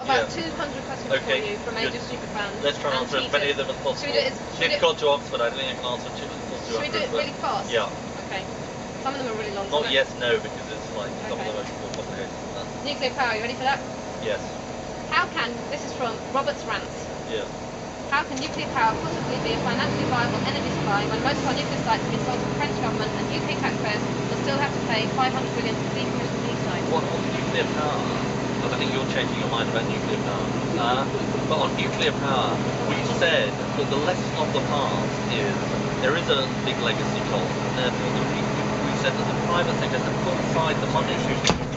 About 200 questions for you from Age of Stupid fans. Let's try and answer as many of them as possible. She's gone to Oxford, I don't think I can answer 200. Should we do it really fast? Yeah. Okay. Some of them are really long. Not yes, no, because it's like some of them are more complicated than that. Nuclear power, you ready for that? Yes. How can, this is from Robert's Rants. Yes. How can nuclear power possibly be a financially viable energy supply when most of our nuclear sites have been sold to the French government and UK taxpayers will still have to pay 500 billion to decommission these sites? What on nuclear power? I think you're changing your mind about nuclear power. But on nuclear power, we said that the lesson of the past is there is a big legacy cost, and therefore we said that the private sector has to put aside the money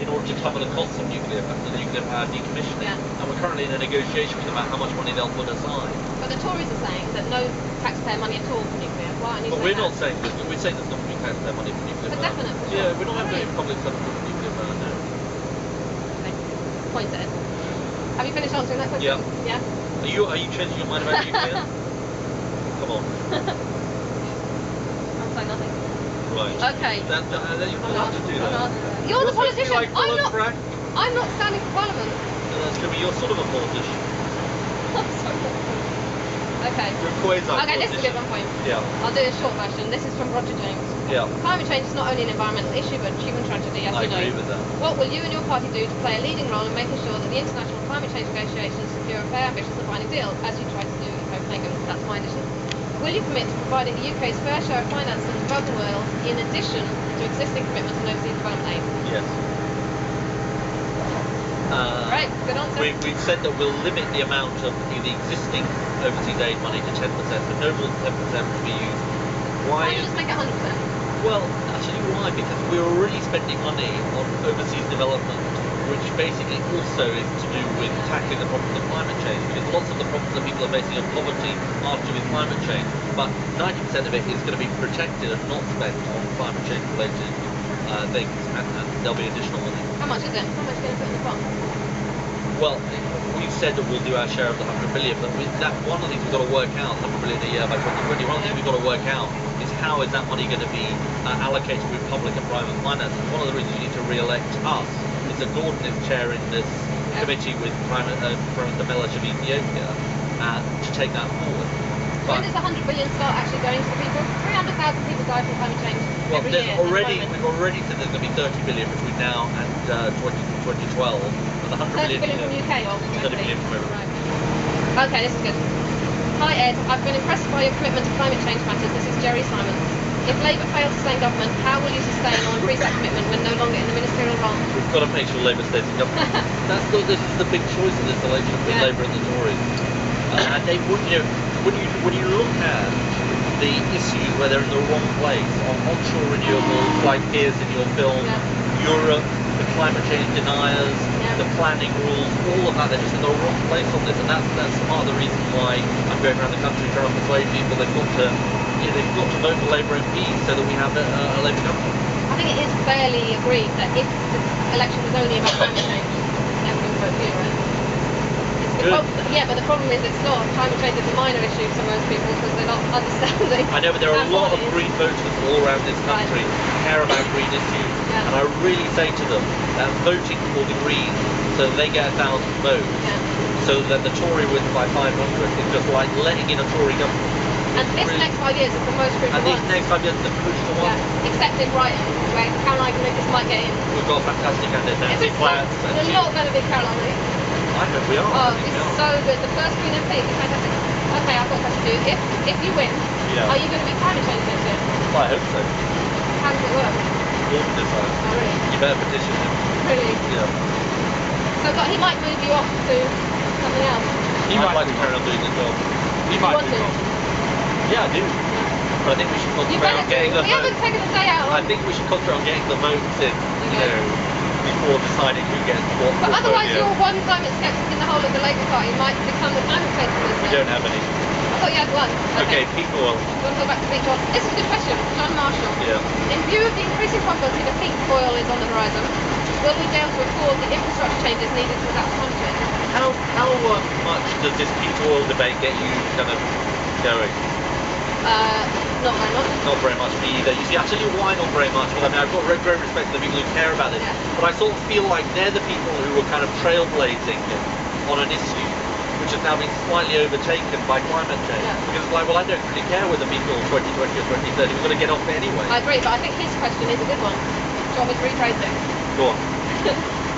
in order to cover the costs of nuclear power decommissioning. Yeah. And we're currently in a negotiation with them about how much money they'll put aside. But the Tories are saying that no taxpayer money at all for nuclear. Why aren't you But saying we're not that? saying this. We're saying there's not going to be taxpayer money for nuclear For power. definite, for sure. Yeah, we're not Oh, having really? any public settlement for nuclear power, no. Pointed. Have you finished answering that question? Yeah. Yeah? Are you changing your mind about nuclear? Come on. I'm saying nothing. Right. Okay. Then you don't have to do that. You're the politician. Like I'm not standing for Parliament. No, that's true, but you're sort of a politician. I'm sorry. Okay. You're quasi Okay, this is a good one for you. Yeah. I'll do a short version. This is from Roger James. Yeah. Climate change is not only an environmental issue but a human tragedy, as I you know. agree with that. What will you and your party do to play a leading role in making sure that the international climate change negotiations secure a fair, ambitious and binding deal, as you tried to do in Copenhagen? That's my addition. Will you commit to providing the UK's fair share of finance to the developing world in addition to existing commitments and overseas development aid? Yes. Right, good answer. We've said that we'll limit the amount of the existing overseas aid money to 10%, but no more than 10% will be used. Why don't you just make it 100%? Well, actually why? Because we're already spending money on overseas development, which basically also is to do with tackling the problems of climate change, because lots of the problems that people are facing of poverty are to do with climate change, but 90% of it is going to be protected and not spent on climate change related things, and there'll be additional money. How much is it? How much are you going to put in the pot? Well, we've said that we'll do our share of the 100 billion, but that one of the things we've got to work out, 100 billion a year by 2020, one of the things we've got to work out is how is that money going to be allocated with public and private finance. One of the reasons you need to re-elect us is that Gordon is chairing this committee with Prime Minister Meles of Ethiopia to take that forward. When does the 100 billion start actually going to the people? 300,000 people die from climate change every year. We've already said there's going to be 30 billion between now and 2012. But the 100 billion from UK or 30 billion from everywhere. Right. Okay, this is good. Hi Ed, I've been impressed by your commitment to climate change matters. This is Jerry Simon. If Labour fails to stay in government, how will you sustain or increase that commitment when no longer in the ministerial role? We've got to make sure Labour stays in government. This is the big choice in this election between Labour and the Tories. And they would, when you look at the issues where they're in the wrong place, on onshore renewables, like peers in your film, Europe, the climate change deniers, the planning rules, all of that, they're just in the wrong place on this, and that's part of the reason why I'm going around the country trying to persuade people they've got to vote for Labour MPs so that we have a Labour government. I think it is fairly agreed that if the election was only about climate change, everyone would vote for you, right? Yeah, but the problem is it's not. Climate change is a minor issue to most people because they're not understanding. I know, but there are a lot of green voters all around this country who care about green issues, and I really say to them that voting for the Greens so that they get 1,000 votes, so that the Tory wins by 500 is just like letting in a Tory government. And this next 5 years is the most crucial one. And these next 5 years are the crucial one. Except in Brighton, where Caroline Lucas might get in. We've got a fantastic candidate, Nancy Platt. You're not going to be Caroline Lucas. I hope we are. Oh, it's so good. The first Green MP is fantastic. Okay, I've got a question to you. If you win, are you going to be climate change next year? Well, I hope so. How does it work? You'll decide. Oh, really? You better petition him. Really? Yeah. So he might move you off to something else? He might like to carry on doing the job. He might do. Yeah, I do. But I think we should concentrate on getting the votes. We haven't taken a day out. I think we should concentrate on getting the votes in, before deciding who gets what. But otherwise you're one climate skeptic in the whole of the Labour Party might become the climate change minister. We don't have any. I thought you had one. Okay, peak oil. You want to go back to peak oil? This is a good question. John Marshall. Yeah. In view of the increasing probability that peak oil is on the horizon, will we be able to afford the infrastructure changes needed to adapt to climate change? How much does this peak oil debate get you kind of going? Not very much. Not very much me either. You see, I'll tell you why not very much. Well, I mean, I've got great respect for the people who care about this, but I sort of feel like they're the people who were kind of trailblazing on an issue which has now been slightly overtaken by climate change. Yeah. Because it's like, well, I don't really care whether we call 2020 or 2030, we're going to get off it anyway. I agree, but I think his question is a good one. Do you want me to rephrase it? Go on.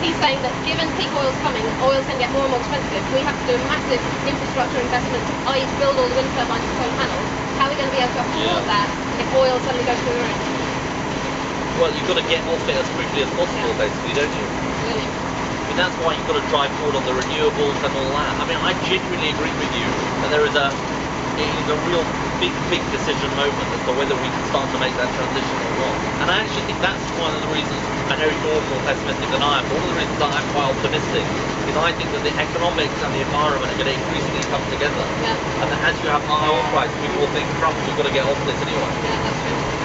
He's saying that given peak oil's coming, oil's going to get more and more expensive. We have to do a massive infrastructure investment, i.e. to build all the wind turbines and solar panels. How are we going to be able to afford that if oil suddenly goes through the roof? Well, you've got to get off it as quickly as possible, basically, don't you? Really? I mean, that's why you've got to drive forward on the renewables and all that. I mean, I genuinely agree with you that it is a real big decision moment as to whether we can start to make that transition or not. And I actually think that's one of the reasons, I know you're more pessimistic than I am, but one of the reasons that I'm quite optimistic is I think that the economics and the environment are going to increasingly come together. Yeah. And that as you have high oil prices, people will think, crap, we've got to get off this anyway. Yeah, that's true.